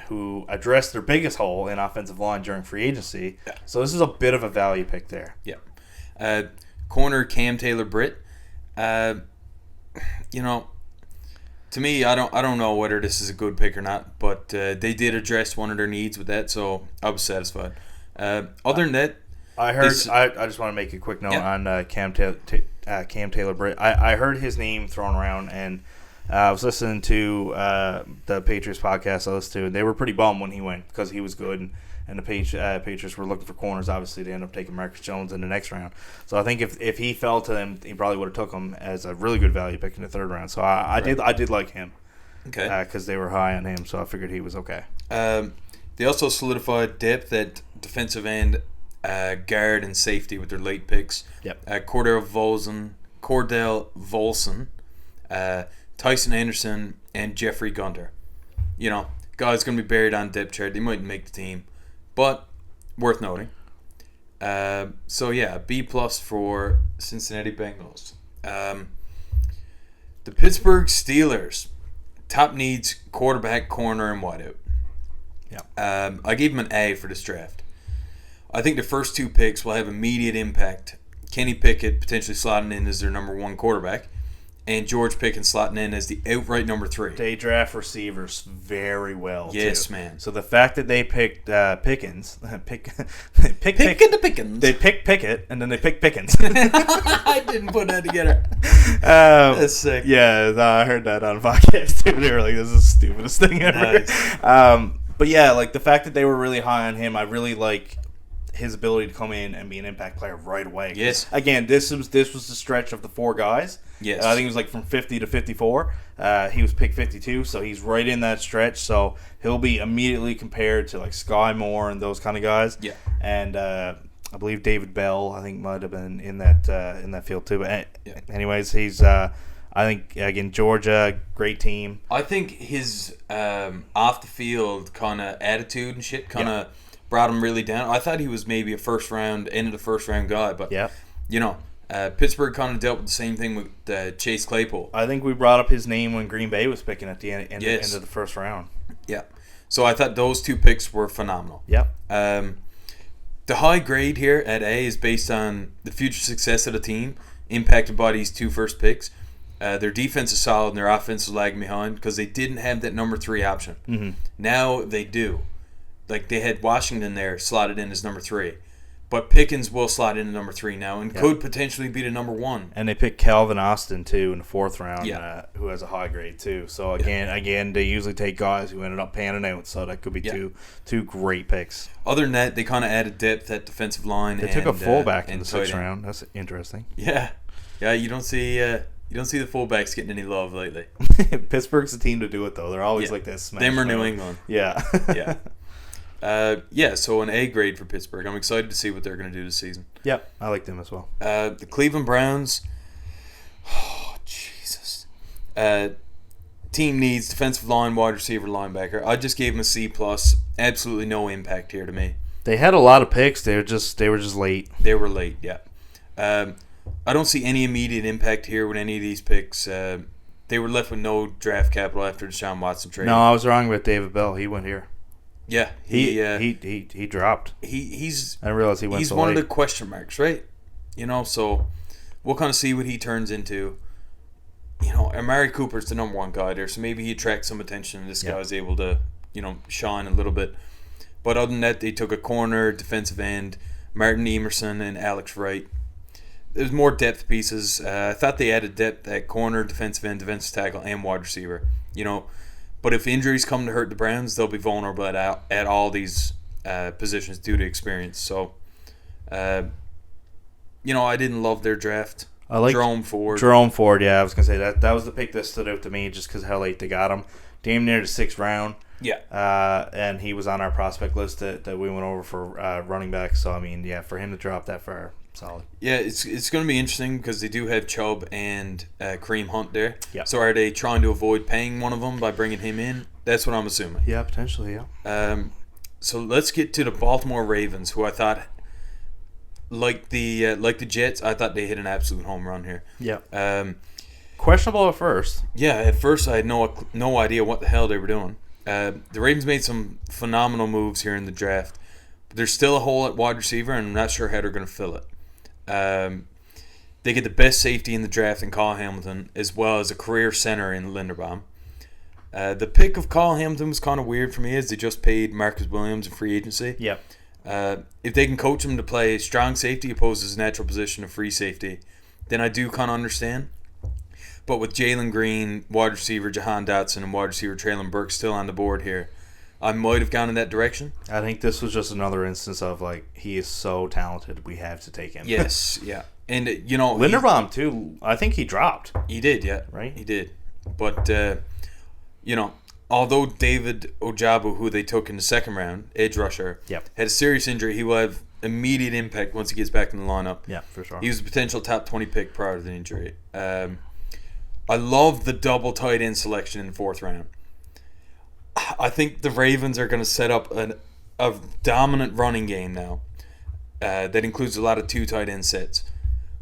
Who addressed their biggest hole in offensive line during free agency. Yeah. So this is a bit of a value pick there. Yeah. Corner Cam Taylor-Britt. To me, I don't know whether this is a good pick or not, but they did address one of their needs with that, so I was satisfied. Other than that, I heard. I just want to make a quick note on Cam Taylor-Britt. I heard his name thrown around, and I was listening to the Patriots podcast I listened to, and they were pretty bummed when he went because he was good, and the Patriots were looking for corners. Obviously, they ended up taking Marcus Jones in the next round. So I think if he fell to them, he probably would have took him as a really good value pick in the 3rd round. So I did like him, because they were high on him. So I figured he was okay. They also solidified depth at defensive end, guard, and safety with their late picks. Yep. Cordell Volson, Tyson Anderson, and Jeffrey Gunter. Guys going to be buried on depth chart. They mightn't make the team, but worth noting. B plus for Cincinnati Bengals. The The Pittsburgh Steelers. Top needs quarterback, corner, and wideout. Yeah. I gave him an A for this draft. I think the first 2 picks will have immediate impact. Kenny Pickett potentially slotting in as their number 1 quarterback, and George Pickens slotting in as the outright number 3. They draft receivers very well. Yes, too. man. So the fact that they picked Pickens, Pickett. they picked Pickett, and then they picked Pickens. I didn't put that together. That's sick. Yeah, I heard that on a podcast too. They were like, "This is the stupidest thing ever." Nice. But yeah, like the fact that they were really high on him, I really like his ability to come in and be an impact player right away. Yes. Again, this was the stretch of the 4 guys. Yes. I think it was like from 50 to 54. He was picked 52, so he's right in that stretch. So he'll be immediately compared to like Sky Moore and those kind of guys. Yeah. And I believe David Bell, I think, might have been in that field too. But anyways, he's I think again Georgia, great team. I think his off the field kind of attitude and shit kind of brought him really down. I thought he was maybe a end of the first round guy, but Pittsburgh kind of dealt with the same thing with Chase Claypool. I think we brought up his name when Green Bay was picking at the end of the first round. Yeah. So I thought those 2 picks were phenomenal. Yeah. The high grade here at A is based on the future success of the team impacted by these 2 first picks. Their defense is solid and their offense is lagging behind because they didn't have that number 3 option. Mm-hmm. Now they do. Like they had Washington there slotted in as number 3. But Pickens will slot in at number 3 now and could potentially be the number 1. And they picked Calvin Austin too in the 4th round, who has a high grade too. So again, they usually take guys who ended up panning out. So that could be two great picks. Other than that, they kind of added depth at defensive line. They took a fullback in the 6th round. That's interesting. Yeah, you don't see the fullbacks getting any love lately. Pittsburgh's the team to do it though. They're always like this. Them or New England. Yeah. So an A grade for Pittsburgh. I'm excited to see what they're going to do this season. Yeah, I like them as well. The Cleveland Browns. Oh, Jesus. Team needs defensive line, wide receiver, linebacker. I just gave them a C+. Absolutely no impact here to me. They had a lot of picks. They were just late. They were late, yeah. I don't see any immediate impact here with any of these picks. They were left with no draft capital after the Deshaun Watson trade. No, I was wrong with David Bell. He went here. Yeah, he dropped. He's. I realized he went. He's so one late. of the question marks, right? So we'll kind of see what he turns into. Amari Cooper's the number 1 guy there, so maybe he attracts some attention. And this guy was able to, shine a little bit. But other than that, they took a corner, defensive end, Martin Emerson, and Alex Wright. There's more depth pieces. I thought they added depth at corner, defensive end, defensive tackle, and wide receiver. But if injuries come to hurt the Browns, they'll be vulnerable at all these positions due to experience. So, I didn't love their draft. I like Jerome Ford. Yeah, I was gonna say that was the pick that stood out to me just because how late they got him. Damn near the 6th round. Yeah. And he was on our prospect list that we went over for running back. So I mean, for him to drop that far, solid. Yeah, it's going to be interesting because they do have Chubb and Kareem Hunt there. Yeah. So are they trying to avoid paying one of them by bringing him in? That's what I'm assuming. Yeah, potentially. Yeah. So let's get to the Baltimore Ravens, who I thought, like the Jets, I thought they hit an absolute home run here. Yeah. Questionable at first. Yeah, at first I had no idea what the hell they were doing. The Ravens made some phenomenal moves here in the draft. But there's still a hole at wide receiver, and I'm not sure how they're going to fill it. They get the best safety in the draft in Kyle Hamilton, as well as a career center in Linderbaum. The pick of Kyle Hamilton was kind of weird for me, as they just paid Marcus Williams in free agency. Yep. If they can coach him to play strong safety opposed to his natural position of free safety, then I do kind of understand. But with Jalen Green, wide receiver Jahan Dotson, and wide receiver Traylon Burke still on the board here, I might have gone in that direction. I think this was just another instance of he is so talented, we have to take him. Yes, yeah. And, Linderbaum, too, I think he dropped. He did, yeah. Right? He did. But, although David Ojabo, who they took in the 2nd round, edge rusher, had a serious injury, he will have immediate impact once he gets back in the lineup. Yeah, for sure. He was a potential top 20 pick prior to the injury. I love the double tight end selection in the 4th round. I think the Ravens are going to set up a dominant running game now that includes a lot of 2 tight end sets.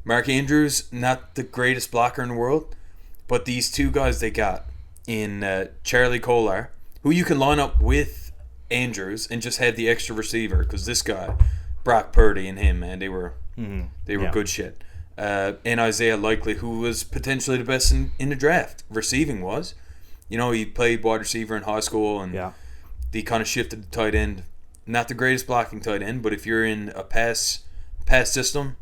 Mark Andrews, not the greatest blocker in the world, But these two guys they got in Charlie Kolar, who you can line up with Andrews and just have the extra receiver, because this guy, Brock Purdy and him, man, they were good shit. And Isaiah Likely, who was potentially the best in the draft, receiving was. You know, he played wide receiver in high school, and he kind of shifted to tight end. Not the greatest blocking tight end, but if you're in a pass system,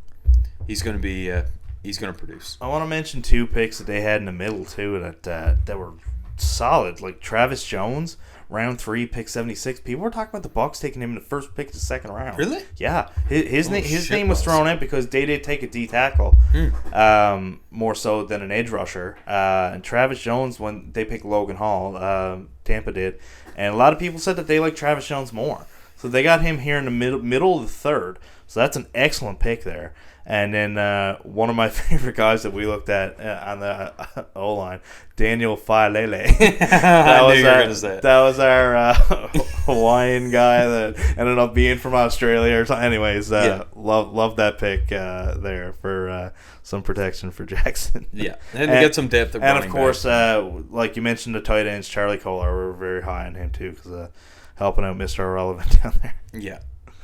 he's going to produce. I want to mention 2 picks that they had in the middle too that were solid. Like Travis Jones, round 3, pick 76. People were talking about the Bucs taking him in the first pick of the second round. Really? Yeah. His name was thrown out because they did take a D tackle, more so than an edge rusher. And Travis Jones, when they picked Logan Hall, Tampa did, and a lot of people said that they like Travis Jones more. So they got him here in the middle of the third. So that's an excellent pick there. And then one of my favorite guys that we looked at on the O-line, Daniel Failele. That was our Hawaiian guy that ended up being from Australia or something. Anyways, love that pick there for some protection for Jackson. Yeah, and to get some depth. And of course, like you mentioned, the tight ends, Charlie Kolar, we're very high on him too because helping out Mr. Irrelevant down there. Yeah,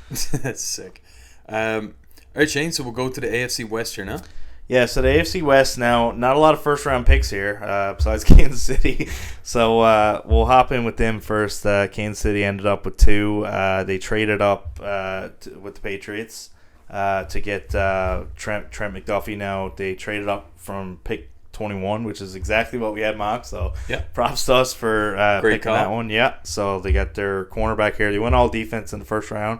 that's sick. All right, Shane, so we'll go to the AFC West here now. Yeah, so the AFC West now, not a lot of first-round picks here besides Kansas City. So we'll hop in with them first. Kansas City ended up with 2. They traded up with the Patriots to get Trent McDuffie. Now they traded up from pick 21, which is exactly what we had mocked. So props to us for picking that one. Yeah, so they got their cornerback here. They went all defense in the first round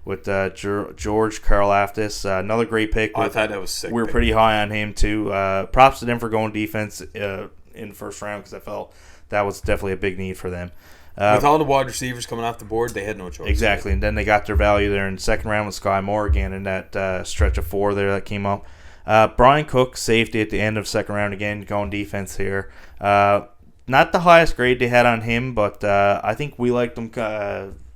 with George Karlaftis. Another great pick. I thought that was sick. We were pretty high on him, too. Props to them for going defense in the first round because I felt that was definitely a big need for them. With all the wide receivers coming off the board, they had no choice. Exactly, and then they got their value there in the second round with Sky Moore again in that stretch of 4 there that came up. Brian Cook, safety at the end of second round again, going defense here. Not the highest grade they had on him, but I think we liked him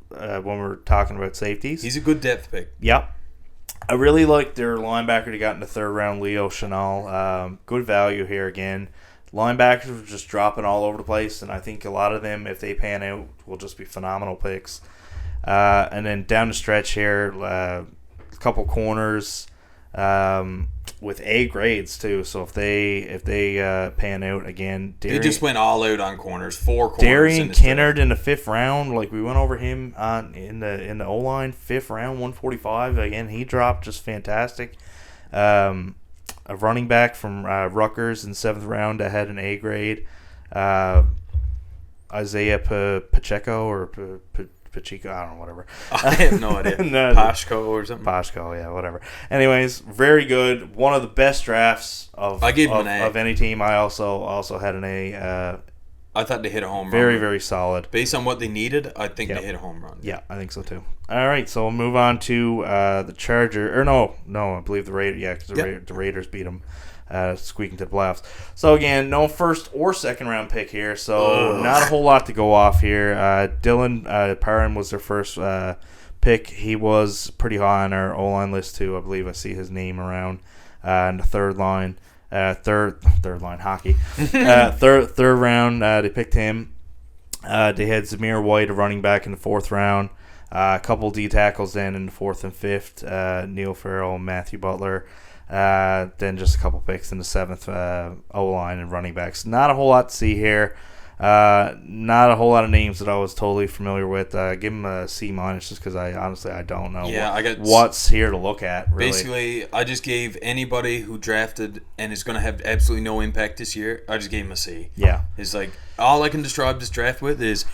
when we're talking about safeties. He's a good depth pick. Yep. I really like their linebacker they got in the third round, Leo Chenal. Good value here again. Linebackers were just dropping all over the place, and I think a lot of them, if they pan out, will just be phenomenal picks. And then down the stretch here, a couple corners with A grades too. So if they pan out again, they just went all out on corners. 4 corners. Darian Kennard in the 5th round, like we went over him in the O line, 5th round, 145. Again, he dropped just fantastic. A running back from Rutgers in 7th round that had an A grade. Isaiah Pacheco or Pacheco, I don't know, whatever. I have no idea. No, Pashko or something. Pashko, yeah, whatever. Anyways, very good. One of the best drafts of any team. I also had an A. I thought they hit a home run. Very, very solid. Based on what they needed, I think they hit a home run. Yeah, I think so too. All right, so we'll move on to the Charger. Or no, I believe the Raiders. Yeah, because the Raiders beat them, squeaking to the playoffs. So again, no first or second round pick here. So not a whole lot to go off here. Dylan Parham was their first pick. He was pretty high on our O-line list too. I believe I see his name around in the third line. Third line hockey. Third round, they picked him. They had Zamir White, a running back, in the 4th round. A couple D tackles then in the 4th and 5th. Neil Farrell, Matthew Butler. Then just a couple picks in the 7th O-line and running backs. Not a whole lot to see here. Not a whole lot of names that I was totally familiar with. Give him a C- just because I don't know what's here to look at. Really. Basically, I just gave anybody who drafted and is going to have absolutely no impact this year, I just gave him a C. Yeah. It's like, all I can describe this draft with is,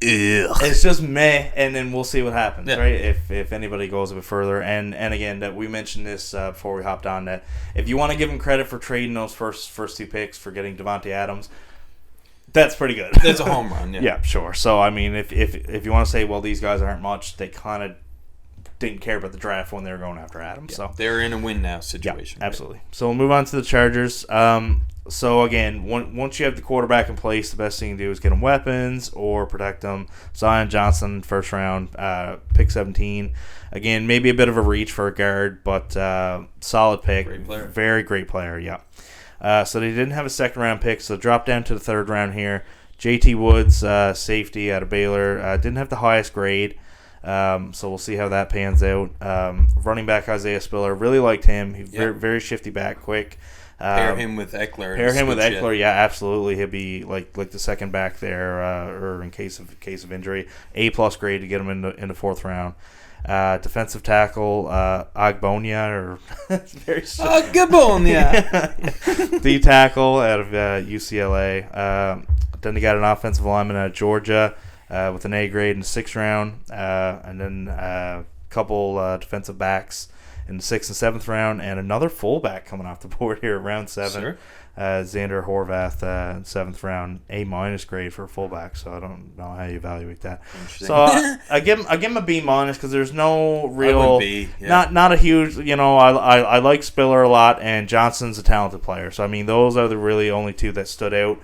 ugh. It's just meh, and then we'll see what happens, right? If anybody goes a bit further. And again, that we mentioned this before we hopped on, that if you want to give him credit for trading those first 2 picks for getting Devontae Adams, that's pretty good. That's a home run, yeah. Yeah, sure. So, I mean, if you want to say, well, these guys aren't much, they kind of didn't care about the draft when they were going after Adams. Yeah, so they're in a win-now situation. Yeah, absolutely. Right? So, we'll move on to the Chargers. So, again, once you have the quarterback in place, the best thing to do is get them weapons or protect them. Zion Johnson, 1st round, pick 17. Again, maybe a bit of a reach for a guard, but solid pick. Great player. Very great player, yeah. So they didn't have a second round pick, so dropped down to the third round here. JT Woods, safety out of Baylor, didn't have the highest grade. So we'll see how that pans out. Running back Isaiah Spiller, really liked him. He's very shifty back, quick. Pair him with Eckler. Yeah, absolutely. He'll be like the second back there, or in case of injury. A+ grade to get him in the fourth round. Defensive tackle Agbonia or very Agbonia. D tackle out of UCLA. Then they got an offensive lineman out of Georgia with an A grade in the sixth round, and then a couple defensive backs in the sixth and seventh round, and another fullback coming off the board here, round 7. Sure. Xander Horvath in seventh round, A- grade for a fullback. So I don't know how you evaluate that. So I give him a B- because there's no real not a huge. I like Spiller a lot, and Johnson's a talented player. So I mean, those are the really only two that stood out.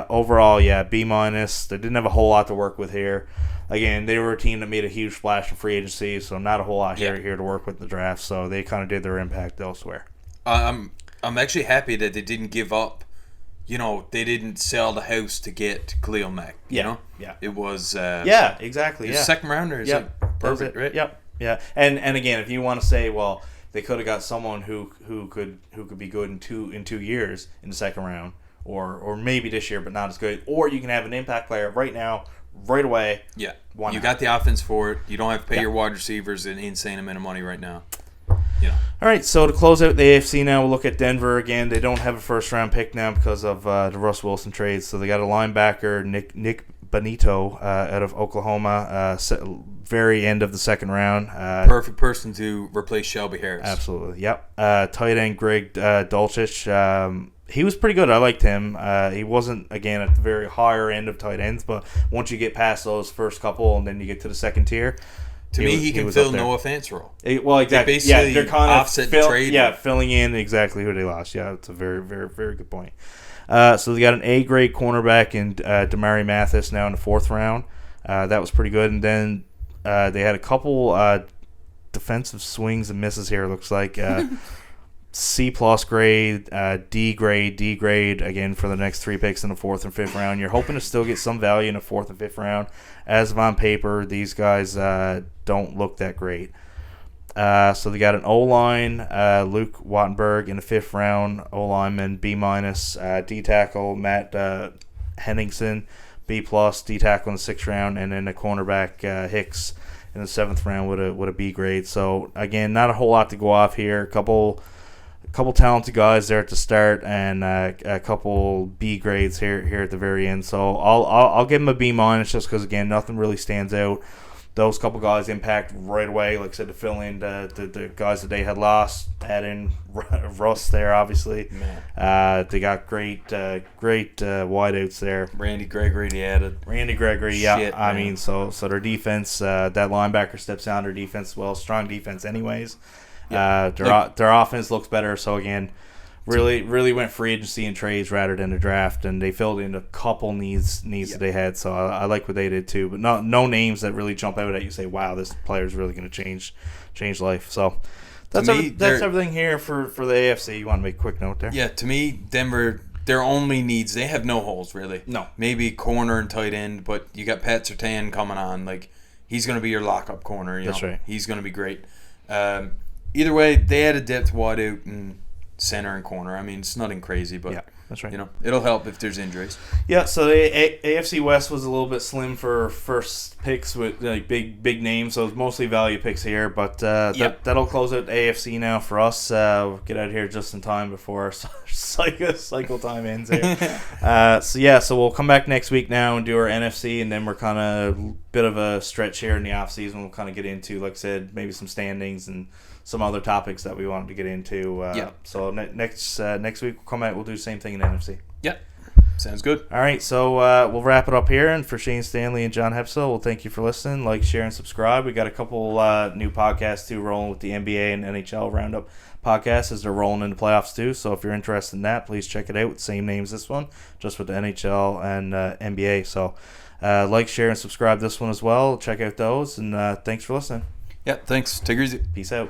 Overall, B-. They didn't have a whole lot to work with here. Again, they were a team that made a huge splash in free agency, so not a whole lot here to work with the draft. So they kind of did their impact elsewhere. I'm actually happy that they didn't give up. They didn't sell the house to get Khalil Mack. Yeah. It was. Exactly. It was second rounder. Is it perfect? Right. Yep. Yeah. And again, if you want to say, well, they could have got someone who could be good in 2 years in the second round, or maybe this year, but not as good. Or you can have an impact player right now, right away. Yeah. You got the offense for it. You don't have to pay your wide receivers an insane amount of money right now. All right, so to close out the AFC now, we'll look at Denver again. They don't have a first-round pick now because of the Russ Wilson trade. So they got a linebacker, Nick Bonito, out of Oklahoma, very end of the second round. Perfect person to replace Shelby Harris. Absolutely, yep. Tight end Greg Dulcich. He was pretty good. I liked him. He wasn't, again, at the very higher end of tight ends, but once you get past those first couple and then you get to the second tier, to me, he can fill Noah Fant's role. Well, exactly. They're kind of offset the trade. Yeah, filling in exactly who they lost. Yeah, it's a very, very, very good point. So they got an A-grade cornerback in Damari Mathis now in the fourth round. That was pretty good. And then they had a couple defensive swings and misses here, it looks like. C+ grade, D grade, again for the next 3 picks in the fourth and fifth round. You're hoping to still get some value in the fourth and fifth round. As of on paper, these guys don't look that great. So they got an O-line, Luke Wattenberg in the fifth round, O-lineman, B-, D tackle, Matt Henningsen, B+, D tackle in the sixth round, and then a cornerback, Hicks, in the seventh round with a B grade. So again, not a whole lot to go off here. A couple talented guys there at the start, and a couple B grades here at the very end. So I'll give them a B- just because, again, nothing really stands out. Those couple guys impact right away, like I said, to fill in the guys that they had lost. Add in Russ there, obviously. They got great wideouts there. Randy Gregory, they added. Randy Gregory, yeah. Shit, I mean, so their defense, that linebacker steps down their defense as well. Strong defense anyways. Yep. Their offense looks better. So again, really went free agency and trades rather than the draft, and they filled in a couple needs that they had. So I like what they did too, but no names that really jump out at you. Say, wow, this player is really going to change life. So that's everything here for the AFC. You want to make a quick note there? Yeah, to me, Denver, their only needs, they have no holes really. No, maybe corner and tight end, but you got Pat Surtain coming on. Like, he's going to be your lockup corner. That's right. He's going to be great. Either way, they had a depth wide out in center and corner. I mean, it's nothing crazy, but yeah, that's right. It'll help if there's injuries. Yeah, so the AFC West was a little bit slim for first picks with like big names, so it's mostly value picks here. But that'll close out the AFC now for us. We'll get out of here just in time before our cycle time ends here. So we'll come back next week now and do our NFC, and then we're kind of bit of a stretch here in the off season. We'll kind of get into, like I said, maybe some standings and some other topics that we wanted to get into. So next week we'll come out. We'll do the same thing in NFC. Yeah, sounds good. All right, so we'll wrap it up here. And for Shane Stanley and John Hepsel, we'll thank you for listening. Like, share, and subscribe. We got a couple new podcasts too rolling with the NBA and NHL Roundup podcasts as they're rolling into playoffs too. So if you're interested in that, please check it out. Same name as this one, just with the NHL and NBA. So like, share, and subscribe this one as well. Check out those, and thanks for listening. Yeah, thanks. Take it easy. Peace out.